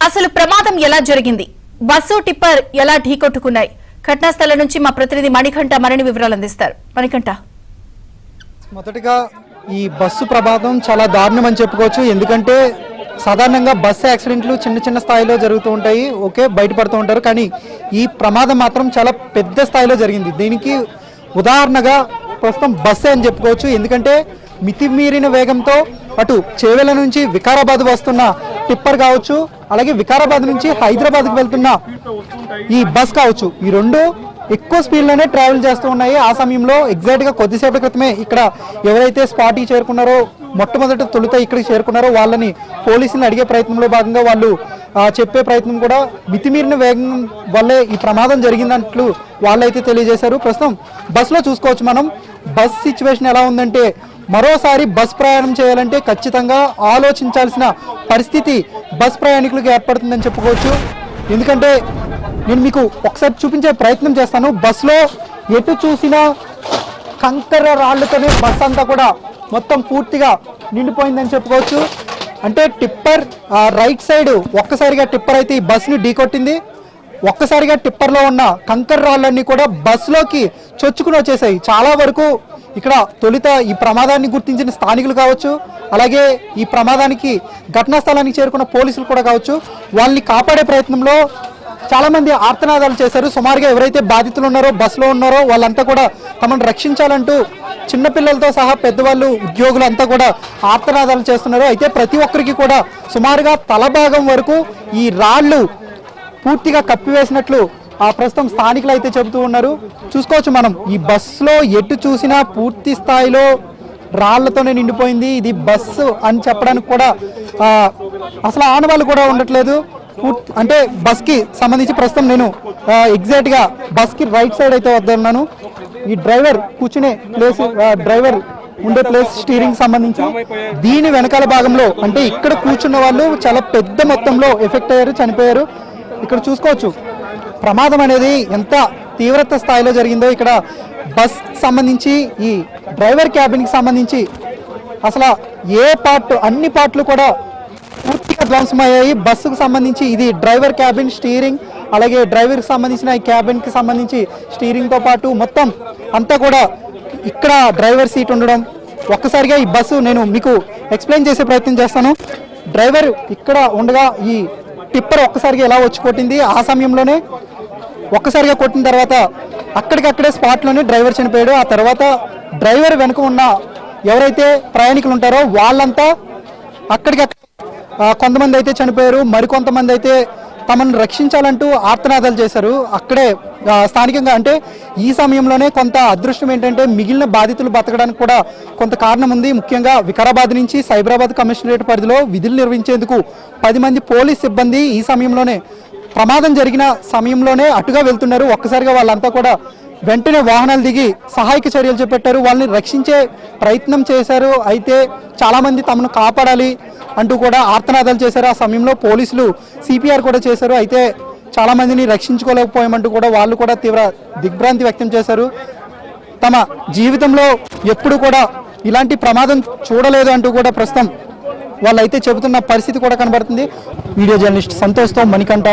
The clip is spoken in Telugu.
అసలు ప్రమాదం ఎలా జరిగింది? బస్సు టిప్పర్ ఎలా ఢీకొట్టుకున్నాయి? ఘటనా స్థలం నుంచి మా ప్రతినిధి మణికంఠ మరిన్ని వివరాలు అందిస్తారు. మణికంఠ, మొదటిగా ఈ బస్సు ప్రమాదం చాలా దారుణం అని చెప్పుకోవచ్చు. ఎందుకంటే సాధారణంగా బస్సు యాక్సిడెంట్లు చిన్న చిన్న స్థాయిలో జరుగుతూ ఉంటాయి, ఓకే, బయటపడుతూ ఉంటారు. కానీ ఈ ప్రమాదం మాత్రం చాలా పెద్ద స్థాయిలో జరిగింది. దీనికి ఉదాహరణగా ప్రస్తుతం బస్సే అని చెప్పుకోవచ్చు. ఎందుకంటే మితిమీరిన వేగంతో అటు చేవెళ్ల నుంచి వికారాబాద్ వస్తున్న టిప్పర్ కావచ్చు, అలాగే వికారాబాద్ నుంచి హైదరాబాద్కి వెళ్తున్న ఈ బస్ కావచ్చు, ఈ రెండు ఎక్కువ స్పీడ్లోనే ట్రావెల్ చేస్తూ ఉన్నాయి. ఆ సమయంలో ఎగ్జాక్ట్గా కొద్దిసేపటి క్రితమే ఇక్కడ ఎవరైతే స్పాట్కి చేరుకున్నారో, మొట్టమొదటి తొలుత ఇక్కడికి చేరుకున్నారో వాళ్ళని పోలీసులను అడిగే ప్రయత్నంలో భాగంగా వాళ్ళు చెప్పే ప్రయత్నం కూడా మితిమీరిన వేగం వల్లే ఈ ప్రమాదం జరిగిందన్నట్లు వాళ్ళైతే తెలియజేశారు. ప్రస్తుతం బస్సులో చూసుకోవచ్చు మనం. బస్ సిచ్యువేషన్ ఎలా ఉందంటే, మరోసారి బస్ ప్రయాణం చేయాలంటే ఖచ్చితంగా ఆలోచించాల్సిన పరిస్థితి బస్ ప్రయాణికులకు ఏర్పడుతుందని చెప్పుకోవచ్చు. ఎందుకంటే నేను మీకు ఒకసారి చూపించే ప్రయత్నం చేస్తాను. బస్సులో ఎటు చూసినా కంకర రాళ్లతోనే బస్ అంతా కూడా మొత్తం పూర్తిగా నిండిపోయిందని చెప్పుకోవచ్చు. అంటే టిప్పర్ రైట్ సైడ్ ఒక్కసారిగా టిప్పర్ అయితే ఈ బస్సుని ఢీకొట్టింది. ఒక్కసారిగా టిప్పర్లో ఉన్న కంకర రాళ్ళన్నీ కూడా బస్సులోకి చొచ్చుకుని వచ్చేసాయి. చాలా వరకు ఇక్కడ తొలుత ఈ ప్రమాదాన్ని గుర్తించిన స్థానికులు కావచ్చు, అలాగే ఈ ప్రమాదానికి ఘటనా స్థలానికి చేరుకున్న పోలీసులు కూడా కావచ్చు, వాళ్ళని కాపాడే ప్రయత్నంలో చాలామంది ఆర్తనాదాలు చేశారు. సుమారుగా ఎవరైతే బాధితులు ఉన్నారో, బస్సులో ఉన్నారో వాళ్ళంతా కూడా తమను రక్షించాలంటూ చిన్నపిల్లలతో సహా పెద్దవాళ్ళు, ఉద్యోగులు అంతా కూడా ఆర్తనాదాలు చేస్తున్నారు. అయితే ప్రతి ఒక్కరికి కూడా సుమారుగా తల భాగం వరకు ఈ రాళ్ళు పూర్తిగా కప్పివేసినట్లు ప్రస్తుతం స్థానికులు అయితే చెబుతూ ఉన్నారు. చూసుకోవచ్చు మనం, ఈ బస్సులో ఎటు చూసినా పూర్తి స్థాయిలో రాళ్లతోనే నిండిపోయింది. ఇది బస్సు అని చెప్పడానికి కూడా అసలు ఆనవాళ్ళు కూడా ఉండట్లేదు. అంటే బస్కి సంబంధించి ప్రస్తుతం నేను ఎగ్జాక్ట్గా బస్కి రైట్ సైడ్ అయితే వద్దన్నాను. ఈ డ్రైవర్ కూర్చునే ప్లేస్, డ్రైవర్ ఉండే ప్లేస్, స్టీరింగ్ సంబంధించి దీని వెనకాల భాగంలో అంటే ఇక్కడ కూర్చున్న వాళ్ళు చాలా పెద్ద మొత్తంలో ఎఫెక్ట్ అయ్యారు, చనిపోయారు. ఇక్కడ చూసుకోవచ్చు ప్రమాదం అనేది ఎంత తీవ్రత స్థాయిలో జరిగిందో. ఇక్కడ బస్ సంబంధించి ఈ డ్రైవర్ క్యాబిన్కి సంబంధించి అసలు ఏ పార్ట్, అన్ని పార్ట్లు కూడా పూర్తిగా ధ్వంసమయ్యాయి. బస్సుకు సంబంధించి ఇది డ్రైవర్ క్యాబిన్, స్టీరింగ్, అలాగే డ్రైవర్కి సంబంధించిన ఈ క్యాబిన్కి సంబంధించి స్టీరింగ్తో పాటు మొత్తం అంతా కూడా ఇక్కడ డ్రైవర్ సీట్ ఉండడం. ఒక్కసారిగా ఈ బస్సు నేను మీకు ఎక్స్ప్లెయిన్ చేసే ప్రయత్నం చేస్తాను. డ్రైవర్ ఇక్కడ ఉండగా ఈ టిప్పర్ ఒక్కసారిగా ఎలా వచ్చి కొట్టింది. ఆ సమయంలోనే ఒక్కసారిగా కొట్టిన తర్వాత అక్కడికక్కడే స్పాట్లోనే డ్రైవర్ చనిపోయాడు. ఆ తర్వాత డ్రైవర్ వెనుక ఉన్న ఎవరైతే ప్రయాణికులు ఉంటారో వాళ్ళంతా అక్కడికక్కడ కొంతమంది అయితే చనిపోయారు, మరికొంతమంది అయితే తమను రక్షించాలంటూ ఆర్తనాదాలు చేశారు అక్కడే స్థానికంగా. అంటే ఈ సమయంలోనే కొంత అదృష్టం ఏంటంటే మిగిలిన బాధితులు బతకడానికి కూడా కొంత కారణం ఉంది. ముఖ్యంగా వికారాబాద్ నుంచి సైబరాబాద్ కమిషనరేట్ పరిధిలో విధులు నిర్వహించేందుకు 10 మంది పోలీస్ సిబ్బంది ఈ సమయంలోనే, ప్రమాదం జరిగిన సమయంలోనే అటుగా వెళ్తున్నారు. ఒక్కసారిగా వాళ్ళంతా కూడా వెంటనే వాహనాలు దిగి సహాయక చర్యలు చేపట్టారు, వాళ్ళని రక్షించే ప్రయత్నం చేశారు. అయితే చాలామంది తమను కాపాడాలి అంటూ కూడా ఆర్తనాదాలు చేశారు. ఆ సమయంలో పోలీసులు సిపిఆర్ కూడా చేశారు. అయితే చాలామందిని రక్షించుకోలేకపోయామంటూ కూడా వాళ్ళు కూడా తీవ్ర దిగ్భ్రాంతి వ్యక్తం చేశారు. తమ జీవితంలో ఎప్పుడు కూడా ఇలాంటి ప్రమాదం చూడలేదు అంటూ కూడా ప్రస్తుతం వాళ్ళైతే చెబుతున్న పరిస్థితి కూడా కనబడుతుంది. వీడియో జర్నలిస్ట్ సంతోష్తో మణికంఠ.